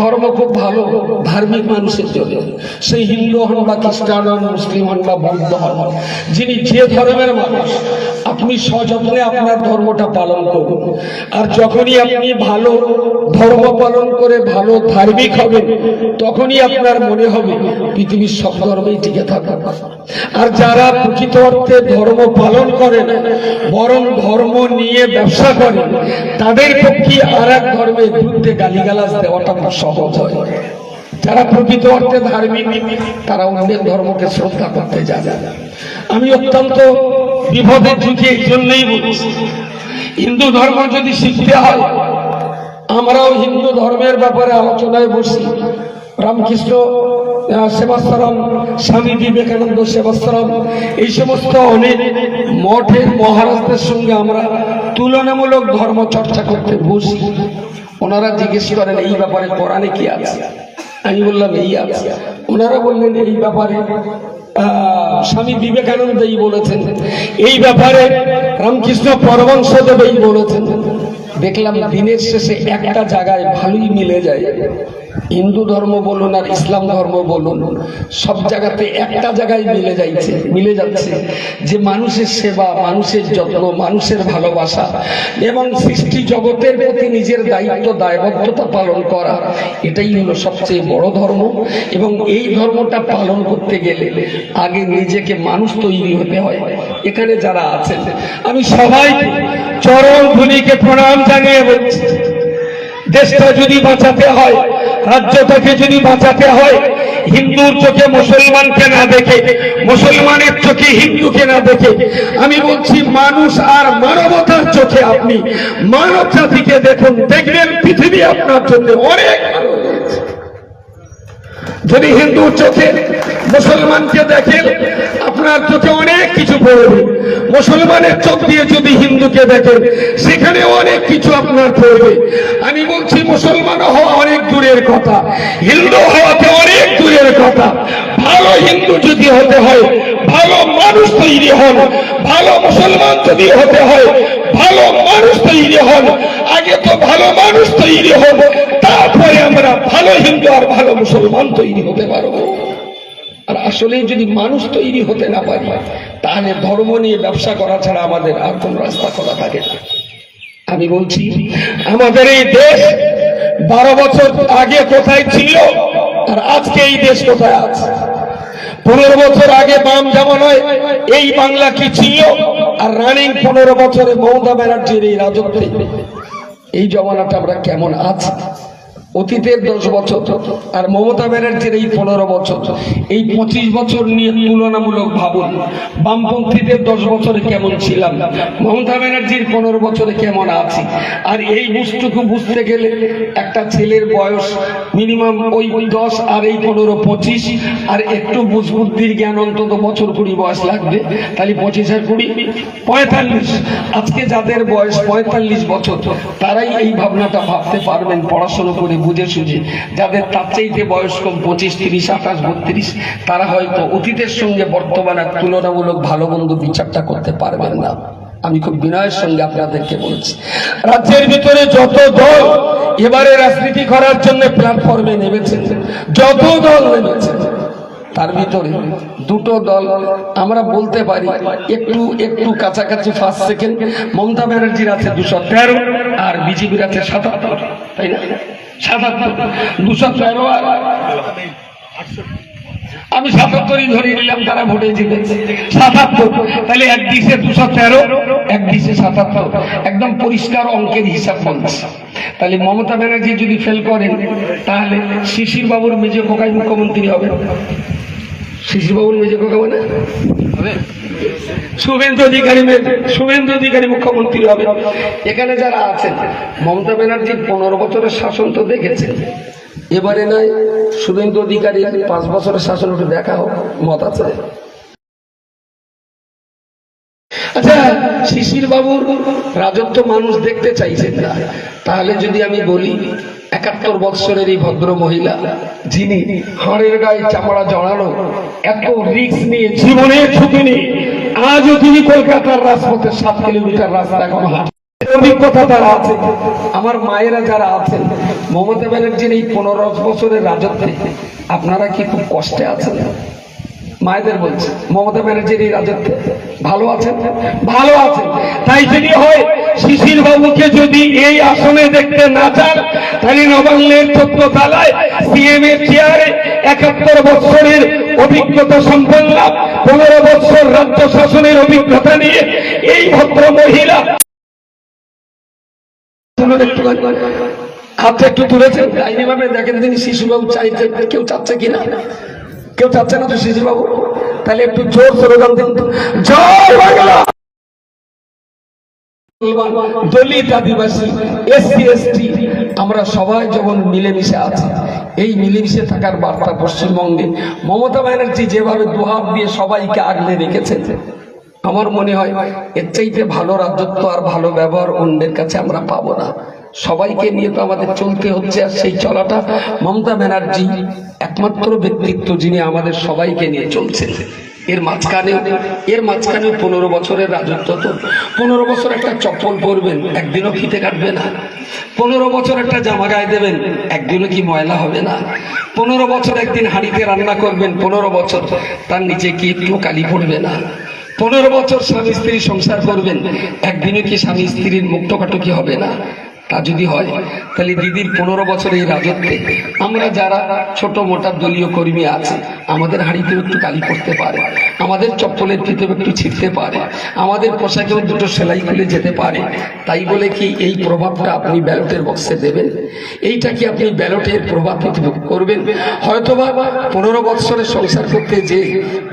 ধর্ম খুব ভালো ধার্মিক মানুষের জন্য, সেই হিন্দু হন বা খ্রিস্টান হন, মুসলিম হন বা বৌদ্ধ হন, যিনি যে ধর্মের মানুষ, আপনি সযত্নে আপনার ধর্মটা পালন করুন। আর যখনই আপনি ভালো ধর্ম পালন করে ভালো ধার্মিক হবেন, তখনই আপনার মনে হবে পৃথিবীর সব ধর্মেই টিকে থাকা। আর যারা প্রকৃত অর্থে ধর্ম পালন করেন, বরং ধর্ম নিয়ে ব্যবসা করেন, তাদের পক্ষে আর এক ধর্মের বিরুদ্ধে গালিগালাজ দেওয়াটা সহজ হয়। যারা প্রকৃত অর্থে ধার্মিক, তারা অন্যের ধর্মকে শ্রদ্ধা করতে জানে। আমি অত্যন্ত বিপদের যুগে এই জন্যই বলছি, হিন্দু ধর্ম যদি শিখতে হয়, আমরাও হিন্দু ধর্মের ব্যাপারে আলোচনায় বসি। রামকৃষ্ণ সেবাশ্রম, স্বামী বিবেকানন্দ সেবাশ্রম, এই সমস্ত অনেক মঠের মহারাজদের সঙ্গে আমরা তুলনামূলক ধর্ম চর্চা করতে বসি। ওনারা জিজ্ঞেস করেন এই ব্যাপারে কোরআনে কি আছে, আমি বললাম এই আছে। ওনারা বললেন এই ব্যাপারে স্বামী বিবেকানন্দ এই বলেছেন, এই ব্যাপারে রামকৃষ্ণ পরমহংসদেব এই বলেছেন। দেখলাম দিনের শেষে একটা জায়গায় ভালোই মিলে যায়। হিন্দু ধর্ম বলুন আর ইসলাম ধর্ম বলুন, সব জায়গাতে একটা জায়গায় মিলে যাচ্ছে যে মানুষের সেবা, মানুষের যত্ন, মানুষের ভালোবাসা এবং সৃষ্টি জগতের প্রতি নিজের দায়িত্ব দায়বদ্ধতা পালন করা, এটাই হলো সবচেয়ে বড় ধর্ম। এবং এই ধর্মটা পালন করতে গেলে আগে নিজেকে মানুষ তৈরি হতে হয়। এখানে যারা আছেন, আমি সবাইকে চরণ ধুলিকে প্রণাম জানিয়ে বলছি, দেশটা যদি বাঁচাতে হয়, রাজ্যটাকে যদি বাঁচাতে হয়, হিন্দুর চোখে মুসলমানকে না দেখে, মুসলমানের চোখে হিন্দুকে না দেখে, আমি বলছি মানুষ আর মানবতার চোখে আপনি মানব জাতিকে দেখুন, দেখবেন পৃথিবী আপনার জন্য অনেক ভালো হয়েছে। যদি হিন্দুর চোখে মুসলমানকে দেখেন, আপনার চোখে অনেক কিছু পড়বে। মুসলমানের চোখ দিয়ে যদি হিন্দুকে দেখেন, সেখানে অনেক কিছু আপনার পড়বে। আমি বলছি মুসলমান হওয়া অনেক দূরের কথা, হিন্দু হওয়াতে অনেক দূরের কথা। ভালো হিন্দু যদি হতে হয়, ভালো মানুষ তৈরি হন। ভালো মুসলমান যদি হতে হয়, ভালো মানুষ তৈরি হন। আগে তো ভালো মানুষ তৈরি হন, তারপরে আমরা ভালো হিন্দু আর ভালো মুসলমান তৈরি হতে পারবো। আর আসলে যদি মানুষ তৈরি হতে না পারি, তাহলে ধর্ম নিয়ে ব্যবসা করা ছাড়া আমাদের আর কোন রাস্তা খোলা থাকে না। আমি বলছি আমাদের এই দেশ 12 বছর আগে কোথায় ছিল আর আজকে এই দেশ কোথায় আছে। 15 বছর আগে বাম জামানায় এই বাংলা কি ছিল, আর রানিং 15 বছরে মমতা ব্যানার্জির এই রাজত্বে এই জমানাটা আমরা কেমন আছি। অতীতের 10 বছর আর মমতা ব্যানার্জির এই 15 বছর, এই 25 বছর নিয়ে তুলনামূলক ভাবুন। বামপন্থীদের 10 বছরে কেমন ছিলাম, মমতা ব্যানার্জির 15 বছরে কেমন আছি। আর এই বুঝটুকু বুঝতে গেলে একটা ছেলের বয়স মিনিমাম ওই 10 আর এই 15 25, আর একটু বুঝবুদ্ধির জ্ঞান অন্তত বছর 20 বয়স লাগবে। তাহলে 25 আর 20 45। আজকে যাদের বয়স 45 বছর, তারাই এই ভাবনাটা ভাবতে পারবেন পড়াশোনা করে বুঝে সুঝে। যাদের তার চাইতে বয়স কম 25 30 28 32, তারা হয়তো অতীতের সঙ্গে বর্তমানের তুলনামূলক ভালো মন্দ বিচারটা করতে পারবেন না। আমি খুব বিনয়ের সঙ্গে আপনাদেরকে বলছি, রাজ্যের ভিতরে যত দল এবারে রাজনীতি করার জন্য প্ল্যাটফর্মে নেমেছে, যত দল নেমেছে, তার ভিতরে দুটো দল আমরা বলতে পারি একটু একটু কাছাকাছি ফার্স্ট সেকেন্ড। মমতা ব্যানার্জির আছে 213 আর বিজেপির আছে 77, তাই না? 77, 213 আর আমি 77ই ধরে নিলাম, তারা ভোটে জিতেছে 77। তাহলে এক দিশে 213, এক দিশে 77, একদম পরিষ্কার অঙ্কের হিসাব বলছে। তাহলে মমতা ব্যানার্জি যদি ফেল করেন, তাহলে শিশির বাবুর মেজে খোকাই মুখ্যমন্ত্রী হবে। শিশির বাবুর মেজে খোকা মানে শুভেন্দু অধিকারী মুখ্যমন্ত্রী হবে। এখানে যারা আছেন, মমতা ব্যানার্জির 15 বছরের শাসন তো দেখেছেন, এবারে নয় শুভেন্দু অধিকারী 5 বছরের শাসন একটু দেখা হোক, মত আছে? আচ্ছা, শিশির বাবুর রাজত্ব মানুষ দেখতে চাইছেন না। তাহলে যদি আমি বলি 71 বৎসরের এই ভদ্র মহিলা, যিনি হাড়ের গায়ে চামড়া জড়ানো, এত রিস্ক নিয়ে জীবনের ঝুঁকি নিয়ে আজও তিনি কলকাতার রাজপথে 7 কিলোমিটার রাস্তা এখন হাঁটছেন, অভিজ্ঞতা তারা আছে, আমার মায়েরা যারা আছেন, মমতা ব্যানার্জির এই 15 বছরের রাজত্বে আপনারা কি খুব কষ্টে আছেন? মায়েদের বলছে, মমতা ব্যানার্জির এই রাজত্বে ভালো আছেন? ভালো আছেন। তাই যদি হয় শিশির বাবুকে যদি এই আসনে দেখতে না চান, তাহলে নবান্নের 14 তলায় সিএম এর চেয়ারে 71 বছরের অভিজ্ঞতা সম্পন্ন 15 বছর রাজ্য শাসনের অভিজ্ঞতা নিয়ে এই ভদ্র মহিলা হাতটা একটু তুলেছেন, আইনিভাবে দেখেন তিনি শিশুবাবু চাইতে, কেউ চাচ্ছে কিনা? কেউ চাচ্ছে না তো শিশুবাবু? তাহলে একটু জোর স্লোগান দিন, জয় বাংলা। দলিত, আদিবাসী, এসসি, এসটি আমরা সবাই যখন মিলেমিশে আছি, এই মিলেমিশে থাকার বার্তা পশ্চিমবঙ্গে মমতা ব্যানার্জি যেভাবে দুহাত দিয়ে সবাইকে আগলে রেখেছেন, আমার মনে হয় এর চাইতে ভালো রাজত্ব আর ভালো ব্যবহার অন্যের কাছে আমরা পাবো না। সবাইকে নিয়ে তো আমাদের চলতে হচ্ছে, আর সেই চলাটা মমতা ব্যানার্জি একমাত্র ব্যক্তিত্ব যিনি আমাদের সবাইকে নিয়ে চলছেন। এর মাঝখানে 15 বছরের রাজত্ব, তো 15 বছর একটা চপ্পল পরবেন, একদিনও ফিতে কাটবে না। 15 বছর একটা জামা গায়ে দেবেন, একদিনও কি ময়লা হবে না? 15 বছর একদিন হাঁড়িতে রান্না করবেন, 15 বছর তার নিচে কি একটু কালি পড়বে না? 15 বছর স্বামী স্ত্রী সংসার করবেন, একদিনও কি স্বামী স্ত্রীর মুক্তকাটুকি হবে না? তা যদি হয় তাহলে দিদির 15 বছর এই রাজত্বে আমরা যারা ছোট মোটা দলীয় কর্মী আছে, আমাদের হাঁড়িতেও একটু কালি করতে পারে, আমাদের চপ্পলের ভিতরে একটু ছিটতে পারে, আমাদের পোশাকেও দুটো সেলাই খুলে যেতে পারে। তাই বলে কি এই প্রভাবটা আপনি ব্যালটের বক্সে দেবেন? এইটা কি আপনি ব্যালটের প্রভাব করবেন? হয়তোবা 15 বছরের সংসার করতে যে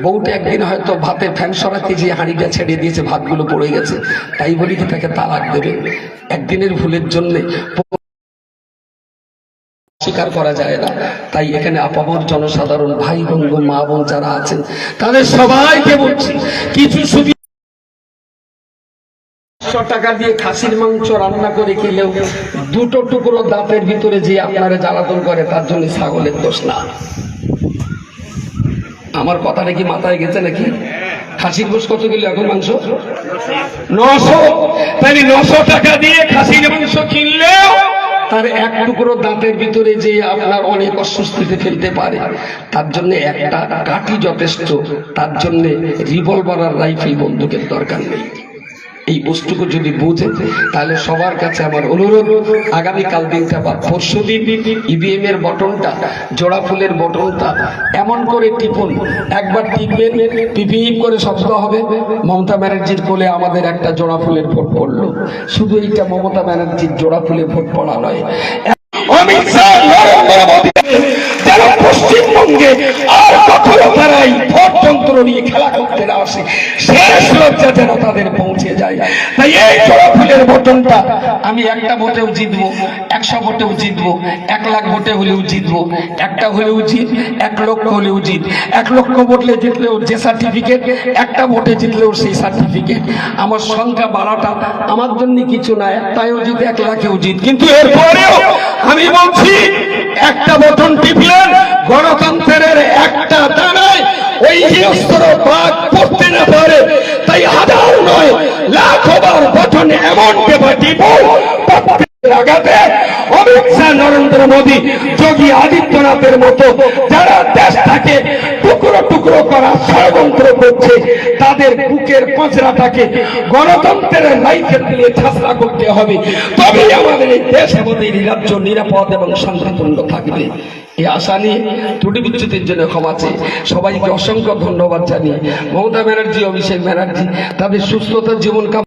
বউটা একদিন হয়তো ভাতের ফ্যান সরাতে যে হাঁড়িটা ছেড়ে দিয়েছে, ভাতগুলো পড়ে গেছে, তাই বলে কি তাকে তালাক দেবেন? একদিনের ভুলের জন্য স্বীকার করা যায় না। তাই এখানে আপামর জনসাধারণ ভাই বোন, মা বোন যারা আছেন, তাদের সবাইকে বলছি, কিছু সুবিধা 100 টাকা দিয়ে খাসির মাংস রান্না করে খেলেও দুটো টুকরো দাঁতের ভিতরে যে আপনারা জ্বালাতন করে, তার জন্য ছাগলের দোষ না। আমার কথাটা কি মাথায় গেছে নাকি? খাসির গোশ কত কিলো এখন মাংস? 900। তাহলে 900 টাকা দিয়ে খাসির মাংস কিনলেও তার এক টুকরো দাঁতের ভিতরে যে আপনার অনেক অস্বস্তিতে ফেলতে পারে, তার জন্য একটা কাঠি যথেষ্ট। তার জন্য রিভলভার আর রাইফেল বন্দুকের দরকার নেই। এই বস্তুকে যদি বুঝে, তাহলে সবার কাছে আমার অনুরোধ, আগামীকাল দিনটা বা পরশু দিন ইভিএম এর বটনটা, জোড়া ফুলের বটনটা এমন করে টিপুন, একবার টিপবেন পিপিপ করে শব্দ হবে, মমতা ব্যানার্জির কোলে আমাদের একটা জোড়া ফুলের ভোট পড়লো। শুধু এইটা মমতা ব্যানার্জির জোড়া ফুলে ভোট পড়া নয়, অমিত শাহ, নরেন্দ্র মোদী যারা পশ্চিমবঙ্গে আর কখনো তারা এই ভোট যন্ত্র নিয়ে খেলা করতে না আসে, শেষ লজ্জা যেন তাদের পৌঁছে যায়। তাই এই জোড়া ফুলের বটনটা আমি একটা ভোটেও জিতবো, 100 ভোটেও জিতবো, 1 লাখ ভোটে হলেও জিতবো, একটা হলেও জিত, 1 লক্ষ হলেও জিত। 1 লক্ষ ভোটে জিতলেও যে সার্টিফিকেট, একটা ভোটে জিতলেও সেই সার্টিফিকেট। আমার সংখ্যা বাড়াটা আমার জন্য কিছু না, একটাও জিত, 1 লাখেও জিত। কিন্তু এরপরেও আমি বলছি, একটা বটন টিপলেন, গণতন্ত্রের একটা দানায় ওই অস্ত্র ভাগ করতে না পারে। তাই হাজার নয় লাখবার বটন এমন টিপো লাগাতে অমিত শাহ, নরেন্দ্র মোদী, যোগী আদিত্যনাথের মতো যারা দেশটাকে টুকরো টুকরো করা ষড়যন্ত্র করছে, তাদের বুকের পাঁচড়াটাকে গণতন্ত্রের লাইফের দিয়ে ঠাসা করতে হবে। তবেই আমাদের এই দেশ, আমাদের এই রাজ্য নিরাপদ এবং শান্তিপূর্ণ থাকবে। এই আশা নিয়ে ত্রুটি বিচ্যুতির জন্য ক্ষমা চেয়ে সবাইকে অসংখ্য ধন্যবাদ জানিয়ে মমতা ব্যানার্জি, অভিষেক ব্যানার্জি তাদের সুস্থতার জীবন